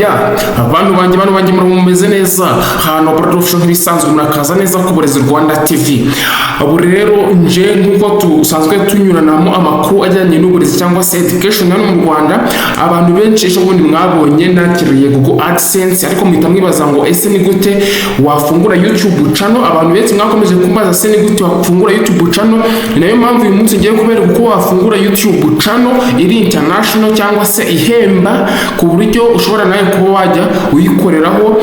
Abantu banjye mumeze neza hano production nk'ibisanzwe murakaza neza ku Uburezi Rwanda TV. Abo rero nje nkuko tusanzwe tunyuranamo amakuru ajyanye n'uburezi cyangwa se education hano mu Rwanda. Abantu benshi ejo bundi mwabonye nakiriye Google AdSense, ariko muhita mwibaza ngo ese ni gute wafungura YouTube channel? Abantu benshi mwakomeje kumbaza se ni gute wafungura YouTube channel. Nayo mpamvu uyu munsi ngiye kubereka uko wafungura YouTube channel iri international cyangwa se ihemba, ku buryo ushobora nawe kuba wajya uyikoreraho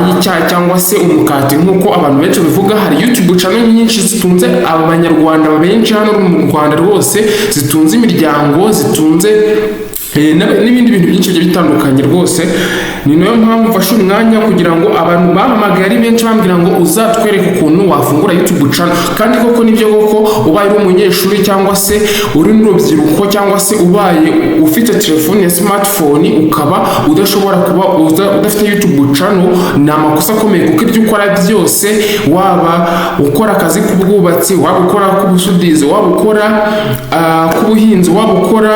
y'icyaha cyangwa se umukati nkuko abantu benshi bivuga. Hari YouTube channel nyinshi zitunze abanyarwanda benshi hano mu Rwanda rwose, zitunze imiryango, zitunze n'ibindi bintu byinshi bitandukanye rwose. Ni nayo mpamvu mfashe umwanya kugira ngo abantu bahamagaye ari benshi bambwira ngo uzatwereke ukuntu wafungura YouTube channel. Kandi koko nibyo koko, ubaye uri umunyeshuri cyangwa se uri n'urubyiruko cyangwa se ubaye ufite telefone ya smartphone ukaba udashobora kuba udafite YouTube channel, ni amakosa akomeye, kuko ibyo ukora byose, waba ukora akazi k'ubwubatsi, waba ukora k'ubusudizi, waba ukora k'ubuhinzi, waba ukora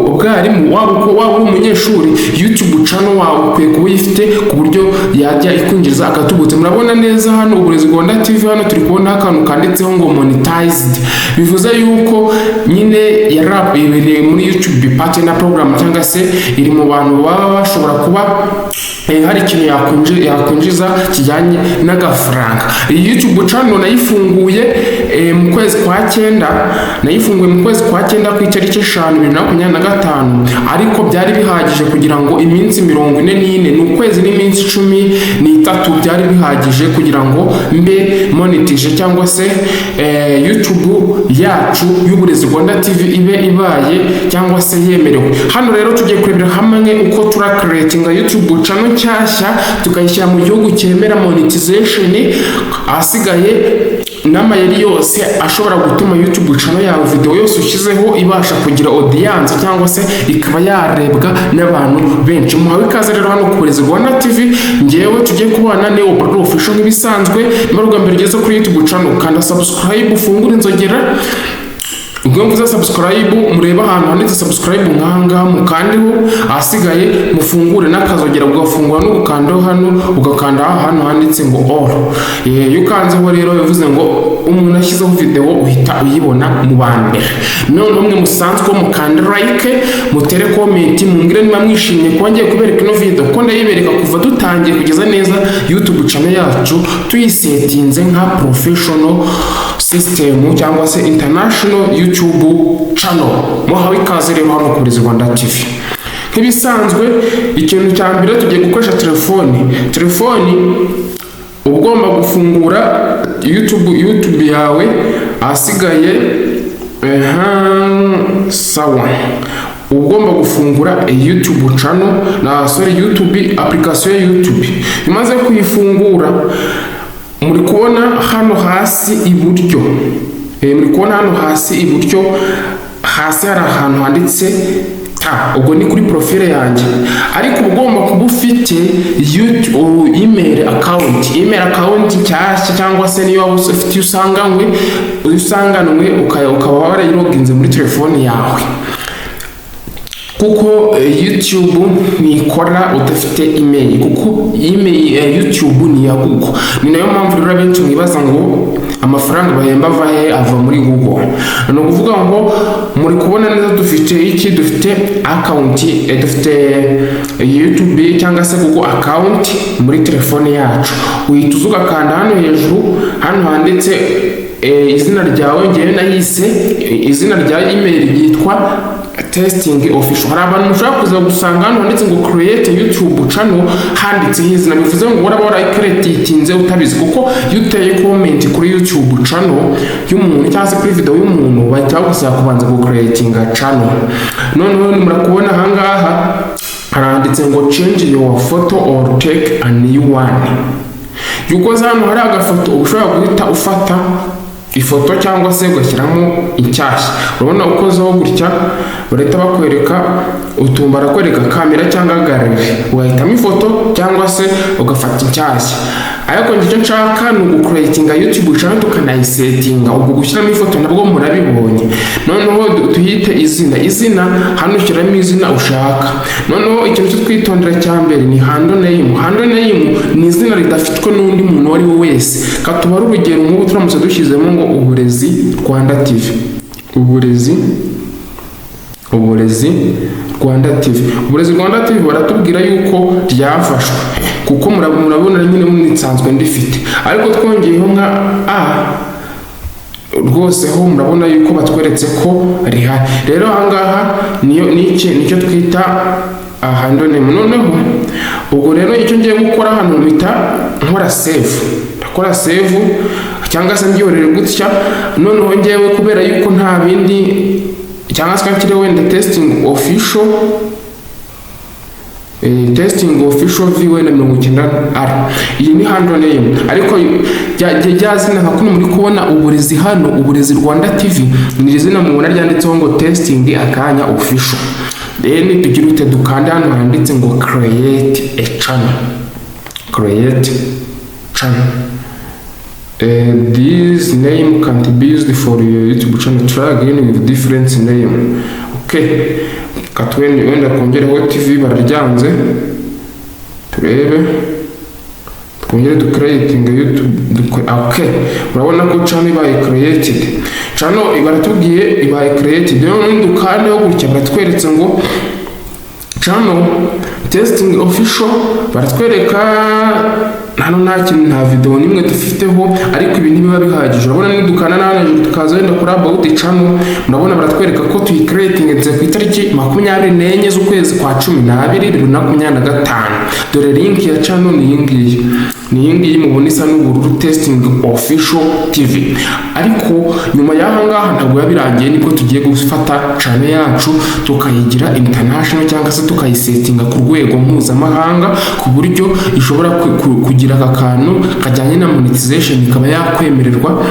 ubwarimu, waba uri umunyeshuri, YouTube channel wawe ukwiye kuba uyifite ku buryo yajya ikwinjiriza agatubutse. Murabona neza hano Uburezi Rwanda TV, hano turi kubona akantu kanditseho ngo monetized, bivuze yuko nyine yarabereye muri YouTube partner program, cyangwa se iri mu bantu baba bashobora kuba hari ikintu yakwinjiza kijyanye n'agafaranga. Iyi YouTube channel nayifunguye mu kwezi kwa 9, nayifunguye mu kwezi kwa 9 ku itariki 5, 2025, ariko byari bihagije kugira ngo iminsi 44 ni ukwezi n'iminsi 13 byari bihagije kugira ngo mbe monetization cyangwa se YouTube yacu y'Uburezi Rwanda TV ibe ibaye cyangwa se yemerewe. Hano rero tugiye kurebera hamwe uko tura creating YouTube channel cyashya tukayishyira mu gihugu cyemera monetization, asigaye n'amayeri yose ashobora gutuma YouTube channel yawe video yose ushyizeho ibasha kugira audience cyangwa se ikaba yarebwa n'abantu benshi. Muhawe ikaze rero hano ku Uburezi Rwanda TV, ngewe tugiye kubana ne official nk'ibisanzwe. Niba mbere ugeze kuri YouTube channel, kanda subscribe, ufungure inzogera. Ubwo mvuze subscribe, mureba ahantu handitse subscribe nkanga mukandeho, asigaye mufungure n'akazogera, ugafungura no gukandaho hano, ugakanda ahantu handitse ngo all. Iyo ukanzeho rero bivuze ngo umuntu ashyizeho video uhita uyibona mu bambere. None umwe musanzwe mukanda like, mutere comment, mumbwire niba mwishimye kuba ngiye kubereka ino video, ko ndayibereka kuva dutangiye kugeza neza YouTube channel yacu tuyisetinze nka professional system cyangwa se international YouTube channel. Muhawe ikaze rero hano ku Uburezi Rwanda TV. Nk'ibisanzwe ikintu cya mbere tugiye gukoresha telefoni ugomba gufungura YouTube yawe, asigaye sawa, ugomba gufungura YouTube channel YouTube application ya YouTube. Imaze kuyifungura, muri kubona hano hasi iburyo, hasi hari ahantu handitse ubwo ni kuri profile yanjye, ariko ugomba kuba ufite email account cyashya, cyangwa se niyo waba ufite usanganwe ukaba warayiloginze muri telefone yawe, kuko YouTube nikora udafite email, kuko email ya YouTube ni ya Google. Ni nayo mpamvu rero benshi mwibaza ngo amafaranga bahemba ava muri Google. No kuvuga ngo muri kubona neza dufite account, dufite YouTube cyangwa se Google account muri telefone yacu. Uhita ugakanda hano hejuru, hano handitse izina ryawe, ngewe nayise izina rya email yitwa testing official. Hari abantu mushobora kuza gusanga hano handitse ngo create YouTube channel, handitse izina, bivuze ngo uraba warayicreatinze utabizi, kuko yuteye comment kuri YouTube channel y'umuntu cyangwa se kuri video y'umuntu, bahita bagusaba kubanza go creating a channel. Noneho murakubona ahangaha haranditse ngo change your photo or take a new one. Yuko hano hari agafoto ushobora guhita ufata ifoto cyangwa se ugashyiramo inshyashya. Urabona ukozeho gutya barahita bakwereka utumbara kwereka kamera cyangwa gallery, ugahitamo ifoto cyangwa se ugafata inshyashya. ariko icyo nshaka ni ugucreatinga YouTube channel tukanayisetinga, ubwo gushyiramo ifoto nabwo murabibonye. Noneho tuhite izina hano ushyiramo izina ushaka. Noneho ikintu cyo kwitondera cya mbere ni handle name ni izina ridafitwe n'undi muntu wari we wese. Katubara urugero nk'ubu turamutse dushyizemo ngo Uburezi Rwanda TV, Uburezi Rwanda TV. Uburezi Rwanda TV baratubwira yuko ryafashwe kuko murabona nyine munitsanzwe ndifite, ariko twongeyeho nka rwose ho murabona yuko batweretse ko rihari. Rero ahangaha nicyo twita handle name. Noneho ubwo rero icyo ngiye gukora hano mpita nkora save cyangwa se mbyorere gutya. Noneho ngewe kubera yuko nta bindi cyangwa se kakire wenda testing official view na 90R. Iyi ni handle name, ariko ryazina nka kuno muri kubona Uburezi hano, Uburezi Rwanda TV ni izina mubona ryanditseho ngo testing akanya official. Then tugirute dukanda hano handitse ngo create a channel. This name can't be used for your YouTube channel. Try again with different name. Okay, katwende wenda kongereho TV bararyanze, turebe twongere ducreating YouTube. Okay, urabona ko channel ibaye created. Channel baratubwiye ibaye created. Rero dukande ho gutya baratweretse ngo channel testing official, baratwereka hano nta video nimwe dufiteho, ariko ibi ntibiba bihagije. Urabona ni dukana nana tukaza wenda kuri about the channel, murabona baratwereka ko tuyicreating nze ku itariki 24 z'ukwezi kwa 12 2025. Dore link ya channel ni iyi mubona isa n'ubururu testing official TV. Ariko nyuma y'aha ngaha ntabwo yabirangiye, niko tugiye gufata channel yacu tukayigira international cyangwa se tukayisetinga ku rwego mpuzamahanga ku buryo ishobora kugira akantu kajyanye na monetization ikaba yakwemererwa.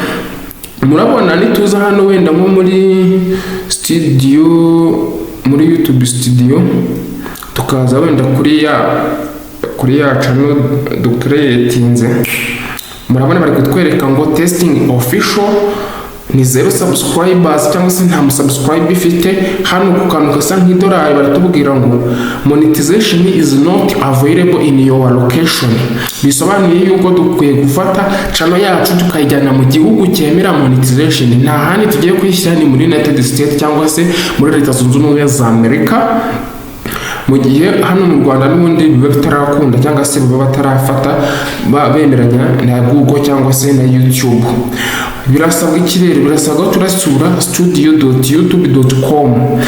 Murabona nituza hano wenda nko muri studio, muri YouTube studio, tukaza wenda kuri ya channel ducreatinze, murabona bari kutwereka ngo testing official ni 0 subscribers cyangwa se nta subscribe ifite. Hano ku kantu gasa nk'idolari baratubwira ngo monetization is not available in your location. Bisobanuye yuko dukwiye gufata channel yacu tukayijyana mu gihugu cyemera monetization. Nta handi tugiye kwishyira ni muri United States cyangwa se muri Leta Zunze Ubumwe za Amerika, mu gihe hano mu Rwanda n'ubundi biba bitarakunda cyangwa se biba batarafata bemeranya na Google cyangwa se na YouTube. Birasabwa ikirere, birasabwa turasura studio.youtube.com.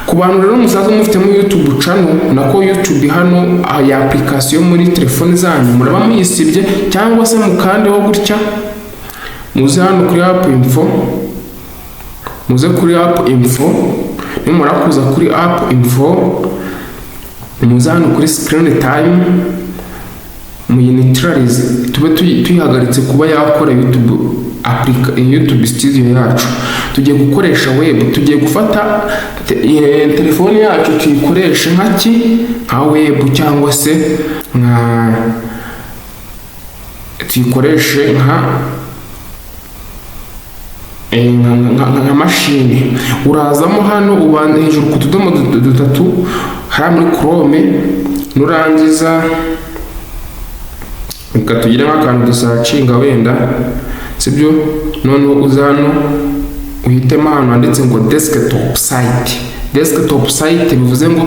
ku bantu rero musaza mufite mu YouTube channel nako YouTube hano ya application muri telefone zanyu, muraba muyisibye cyangwa se mukandeho gutya, muze hano kuri app info, nimara kuza kuri app info muze hano kuri screen time muyinitialize, tube tuyihagaritse kuba yakora YouTube studio yacu. Tugiye gukoresha web, tugiye gufata telefone yacu tuyikoreshe nka web cyangwa se tuyikoreshe nka mashini. Urazamo hano ubanda hejuru ku tudomo dutatu hari muri Chrome, nurangiza ukatugira nk'akantu dusacinga wenda, sibyo. Noneho uzano uhitemo hano handitse ngo desktop site. Bivuze ngo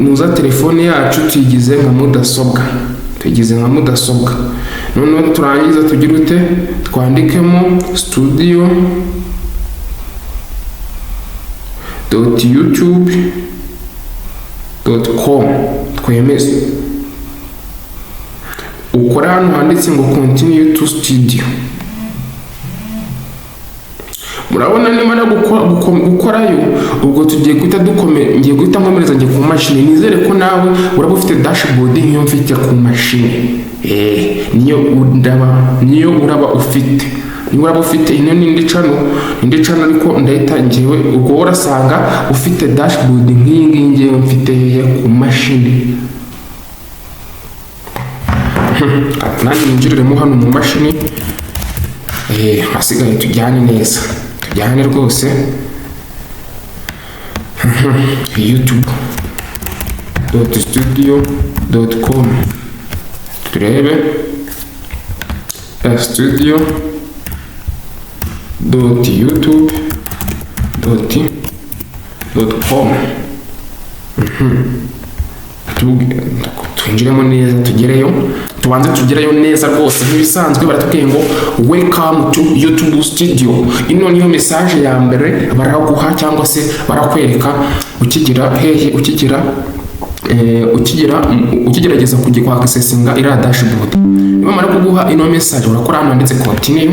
nuza telefone yacu tuyigize nka mudasobwa. Noneho turangiza tugira ute, twandikemo studio.youtube.com twemeze. Ukora hano handitse ngo continue to studio. Murabona nimara gukorayo, ubwo tugiye ngiye guhita nkomereza ngiye ku mashini. Nizere ko nawe uraba ufite dashboard nk'iyo mfite ku mashini. Niyo uraba ufite. Niba uraba ufite ino n'indi channel ariko ndahita ngewe ubwo urasanga ufite dashboard nk'iyi ngiyi ngiye mfite ku mashini. nanjye ninjiriremo hano mu mashini hasigaye tujyane neza, tujyane rwose. youtube.studio.com turebe studio.youtube.com twinjiremo neza, tugereyo, tubanze tugereyo neza rwose. Nk'ibisanzwe baratubwiye ngo welcome to YouTube studio. Ino niyo message ya mbere baraguha cyangwa se barakwereka ukigira hehe, ukigerageza kujya kwa accessinga ira dashboard. Niba kuguha ino message urakora hano handitse continue,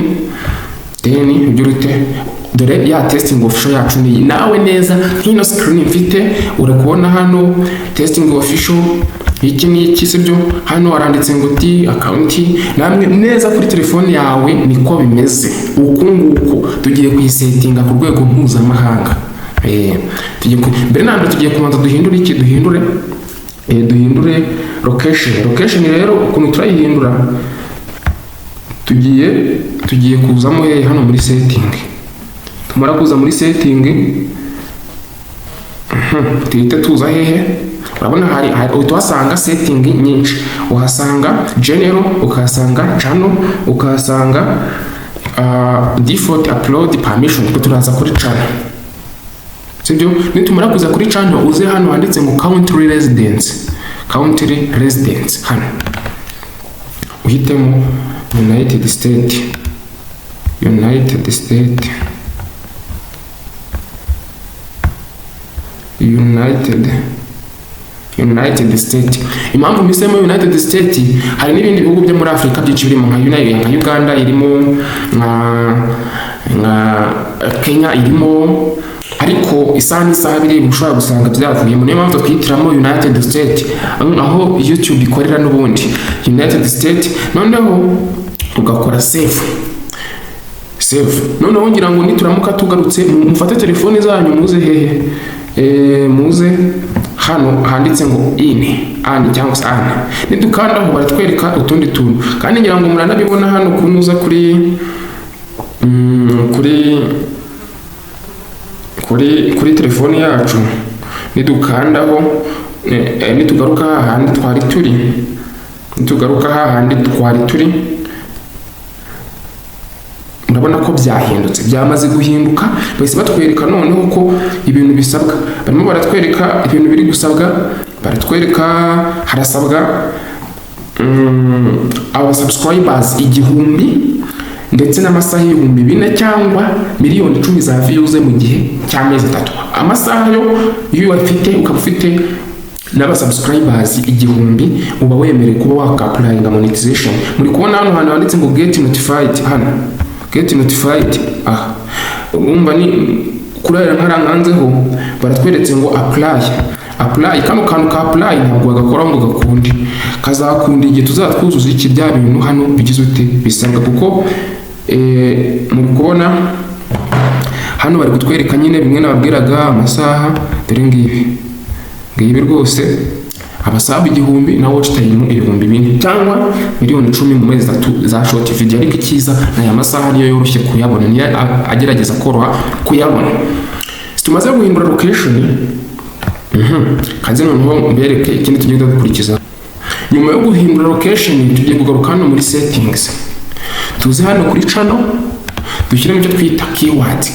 then ugira ute dore ya testing official yacu ni nawe neza. Hino screen mfite urakubona hano testing official iki ni iki sibyo, hano waranditse ngo account namwe neza kuri telefone yawe niko bimeze. Uku nguko tugiye kuyisetinga ku rwego mpuzamahanga. Mbere ntabwo tugiye kubanza duhindure location rero ukuntu turayihindura, tugiye kuzamo hano muri setting. Tumara kuza muri setting tuhite tuza hehe, urabona hari uhasanga setting nyinshi. Uhasanga general, ukahasanga channel, ukahasanga default upload permission. Turaza kuri channel sibyo. Nitumara kuza kuri channel uze hano handitse ngo country residence hano uhitemo United States. Impamvu misemo United States, hari n'ibindi bihugu byo muri Afrika byinshi birimo nka Uganda irimo, nka Kenya irimo, ariko isaha biri ushobora gusanga byavuyemo. Niyo mpamvu twitiramo United States aho YouTube ikorera n'ubundi United States. Noneho ugakora save. Noneho ngira ngo nituramuka tugarutse mufate telefone zanyu muze hehe, muze hano handitse ngo ani cyangwa se ana. Nidukandaho baratwereka utundi tuntu, kandi ngira ngo muranabibona hano kunuza kuri telefone yacu. Nidukandaho nitugaruka hahandi twari turi, urabona ko byahindutse, byamaze guhinduka. Bahise batwereka noneho ko ibintu bisabwa, barimo baratwereka ibintu biri gusabwa. Baratwereka harasabwa aba subscribers 1000 ndetse n'amasaha 4,000 cyangwa miliyoni 10 za views mu gihe cy'amezi 3. Amasaha yo wafite ukaba ufite n'aba subscribers 1000 uba wemerewe kuba waka-applyinga monetization. Muri kubona hano handitse ngo get notified hano. Urumva ni kurera nkaranganzeho baratweretse ngo apply. Kano kantu ka apply ntabwo bagakora ngo gakundi, kazakunda igihe tuzatwuzuza iki bya bintu hano bigize ute bisabwa. Kuko muri kubona hano bari kutwereka nyine bimwe nababwiraga amasaha. Dore ngibi rwose abasaha 1000 na watch time 2000 cyangwa miliyoni 10 mu mezi 3 za short video. Ariko ikiza n'aya masaha niyo yoroshye kuyabona, niyo agerageza koroha kuyabona. Tumaze guhindura location, kaze noneho mbereke ikindi tugiye gukurikiza. Nyuma yo guhindura location tugiye kugaruka hano muri settings, tuze hano kuri channel dushyiremo icyo twita keyword.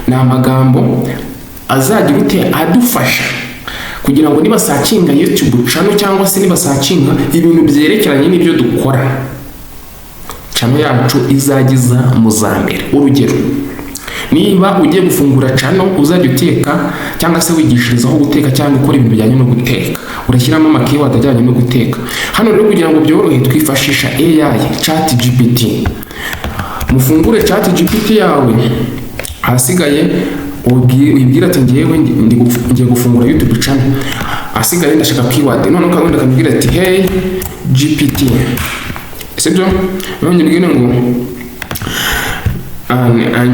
Ni amagambo azagira ute adufasha kugira ngo niba searchinga YouTube channel cyangwa se niba searchinga ibintu byerekeranye n'ibyo dukora, channel yacu izagiza mu za mbere. Urugero, niba ugiye gufungura channel uzajya uteka cyangwa se wigishirizaho guteka cyangwa ukora ibintu bijyanye no guteka, urashyiramo amakeyword ajyanye no guteka. Hano rero kugira ngo byorohe twifashisha AI ChatGPT. Mufungure ChatGPT yawe, hasigaye ubwira ati ngiye gufungura YouTube channel, asigaye ndashaka keyword. None ukagenda akambwira ati hey GPT, sibyo? None mbwira ngo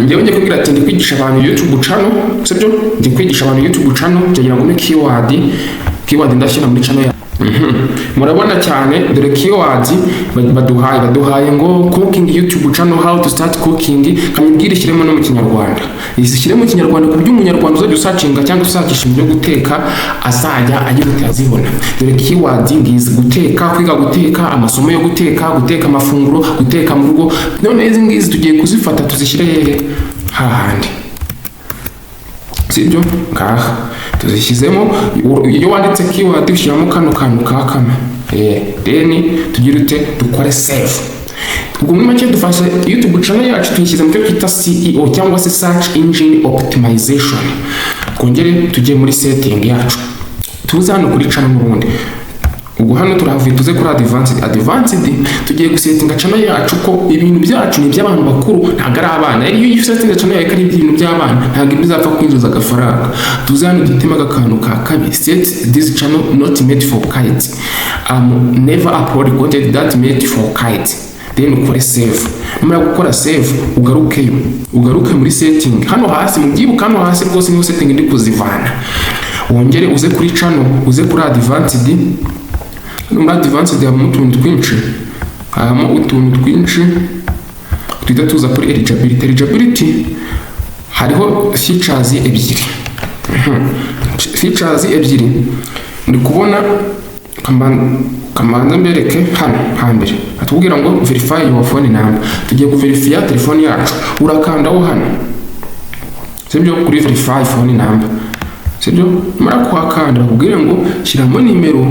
ngiye kubwira ati ndi kwigisha abantu YouTube channel, sibyo? Ndi kwigisha abantu YouTube channel, kugira ngo keyword ndashyira muri channel murabona cyane dore keywords baduhaye ngo cooking YouTube channel, how to start cooking, kanyibwira ishyiremo no mu kinyarwanda, ishyire mu kinyarwanda ku buryo umunyarwanda uzajya usacinga cyangwa usakisha ibyo guteka azajya agira azibona. Dore keywords ngizi: guteka, kwiga guteka, amasomo yo guteka, guteka amafunguro, guteka mu rugo. None izi ngizi tugiye kuzifata tuzishyire hehe? Hahandi, sibyo? Ngaha tuzishyizemo. Iyo wanditse keyword ushyiramo kano kantu ka kama, then tugira ute dukore save. Ubwo muri make dufashe YouTube channel yacu tuyishyize mu cyo kita SEO cyangwa se search engine optimization. Kongere tujye muri setting yacu, tuza hano kuri channel n'ubundi. Ubwo hano turahavuye tuze kuri advanced tugiye gusettinga channel yacu ko ibintu byacu ni by'abantu bakuru ntago ari abana. Iyo usettinga channel yawe ari ibintu by'abana ntago bizapfa kwinjiza agafaranga. Tuze hano dutema akantu ka kabiri: set this channel not made for kids, never upload content that made for kids. Then ukore save. Numara gukora save ugaruke muri setting hano hasi, mubyibuka hano hasi rwose niho setting ndi kuzivana. Wongere uze kuri channel, uze kuri advanced. Muri advanced habamo utuntu twinshi, tuhita tuza kuri eligibility. Hariho features ebyiri muri kubona. Kamanza mbereke hano hambere atubwira ngo verify your phone number. Tugiye kuverifya telefone yacu, urakandaho hano, sibyo? Kuri verify phone number, sibyo? Mara kuhakanda bakubwira ngo shyiramo nimero,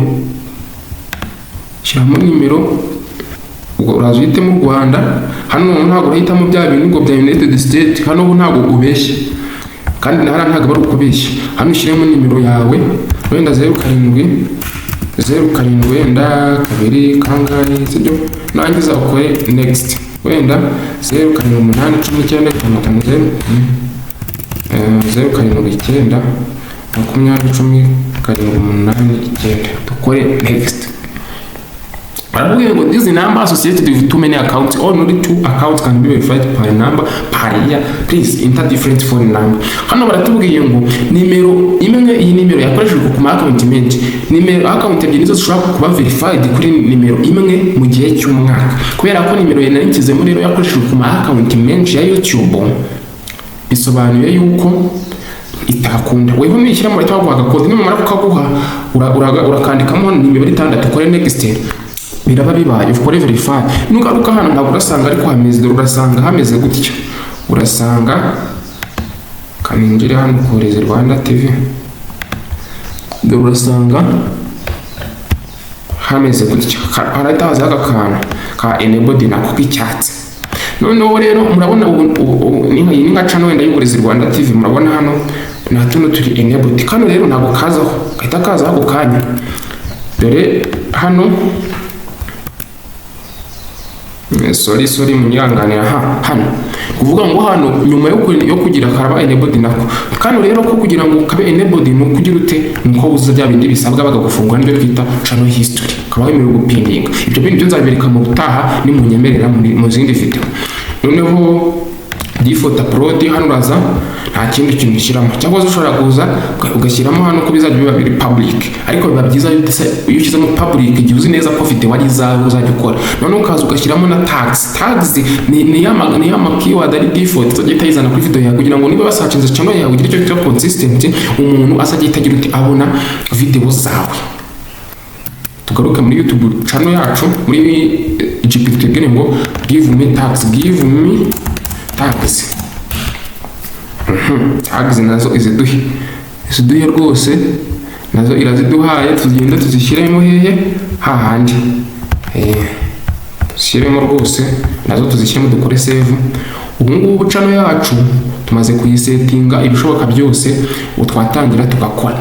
ubwo uraza uhite mu Rwanda. Hano ntabwo urahitamo bya bintu ngo bya United States, hano ntabwo ubeshye kandi nahara ntabwo ari ukubeshya. Hano ushyiremo nimero yawe, wenda 07 wenda 2 kangahe, sibyo? Nangiza ukore next, wenda 07 tukore next. Barabwiye ngo this number associated with too many accounts or only 2 accounts can be verified per number per year, please enter different phone number. Hano baratubwiye ngo nimero imwe, iyi nimero yakoreshejwe ku account menshi, nimero account ebyiri nizo zishobora kuba verified kuri nimero imwe mu gihe cy'umwaka. Kubera ko nimero yanandikije muri rero yakoreshejwe ku account menshi ya YouTube, bisobanuye yuko itakunda. Weho nishyira muri twaguha code, nimara kukaguha urakandikamo nimero 6 ukore next, biraba bibaye ukore verify. Nugaruka hano ntabwo urasanga ariko hameze, urasanga hameze gutya, urasanga kaninjire hano Uburezi Rwanda TV, urasanga hameze gutya, harataza agakantu ka enabled nako k'icyatsi. Noneho rero murabona ni nka channel wenda y'Uburezi Rwanda TV, murabona hano na tuno turi enabled. Kano rero ntabwo kazaho, kahita kaza ako kanya. Dore hano sorry munyanganira hano kuvuga ngo hano nyuma yo kugira karaba enabled nako. Kano rero ko kugira ngo kabe enabled no kugira ute nuko uza bya bindi bisabwa bagagufungura nibyo twita channel history, kabaho imirongo pending. Ibyo bintu nzabereka mu gutaha ni munyemerera mu zindi video. Noneho default upload hano uraza nta kindi kintu ushyiramo, cyangwa ushobora kuza ugashyiramo hano ko bizajya biba biri public, ariko biba byiza iyo ushyizemo public igihe uzi neza ko ufite wari zawe uzajya ukora. Noneho ukaza ugashyiramo na tags ni ya keyword ari default uzajya itayizana kuri video yawe, kugira ngo niba basacinze channel yawe ugire icyo cyitwa consistent, umuntu azajya itagira uti abona video zawe. Tugaruka muri YouTube channel yacu muri GPT tugene ngo give me tags tags nazo iziduhe rwose, nazo iraziduhaye. Tugenda tuzishyiremo hehe hahandi, tuzishyiremo rwose nazo tuzishyiremo dukore save. Ubu ngubu channel yacu tumaze kuyisettinga ibishoboka byose, utwatangira tugakora.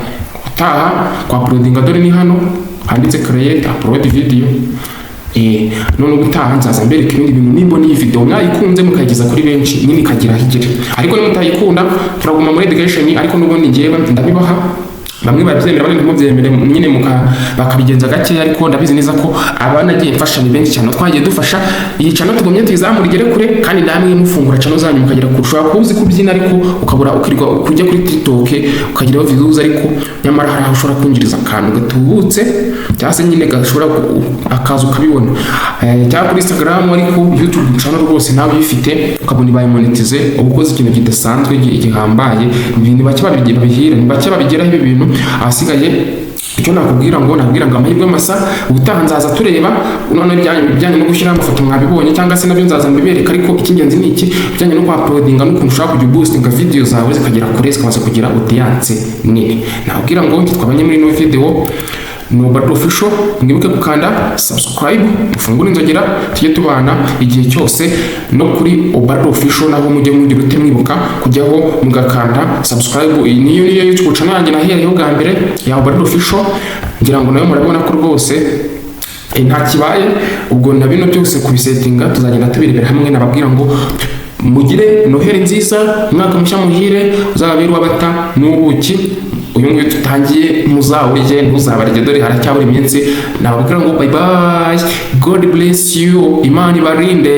Utaha kwa uploadinga dore ni hano handitse create upload video. None ubutaha nzaza mbereka ibindi bintu nimba ni video mwayikunze mukageza kuri benshi nyine kagira higire. Ariko nimutayikunda turaguma muri education, ariko n'ubundi ngiye ndabibaha. Bamwe babyemera abandi ntimubyemere nyine bakabigenza gake, ariko ndabizi neza ko abana giye mfasha ni benshi cyane, twagiye dufasha iyi channel tugomye tuyizamura igere kure, kandi namwe mufungura channel zanyu mukagira kurusha kuzi kubyina, ariko ukabura ukirwa kujya kuri TikTok ukagira views, ariko nyamara hari aho ushobora kwinjiriza akantu gatubutse cyase nyine gashobora akaza ukabibona cyangwa kuri Instagram ariko YouTube channel rwose nawe uyifite ukabona ibaye monetize ubukoze ikintu kidasanzwe gihambaye ibintu bake babihira ni bake babigeraho ibi bintu asigaye icyo nakubwira ngo amahirwe masa ubutaha nzaza tureba none bijyanye no gushyira amafoto mwabibonye cyangwa se nabyo nzaza mbibereka ariko icy'ingenzi ni iki bijyanye no uploadinga no ushaka kujya boostinga video zawe zikagera kure zikaza kugira audience nini nakubwira ngo twabanye muri no video Nobody Official mwibuke gukanda subscribe ufungura inzogera tujye tubana igihe cyose no kuri Nobody Official naho mujye mugira ute mwibuka kujyaho mugakanda subscribe niyo YouTube channel yanjye nahereyeho bwa mbere ya Nobody Official ngira ngo nayo murabona ko rwose nta kibaye ubwo na bino byose kubisetinga tuzagenda tubirebera hamwe nababwira ngo mugire noheri nziza umwaka mushya muhire uzababera wabata n'ubuki uyu nguyu tutangiye muzawurye ntuzabarye dore haracyabura iminsi nababwira ngo bye bye, God bless you, Imana ibarinde.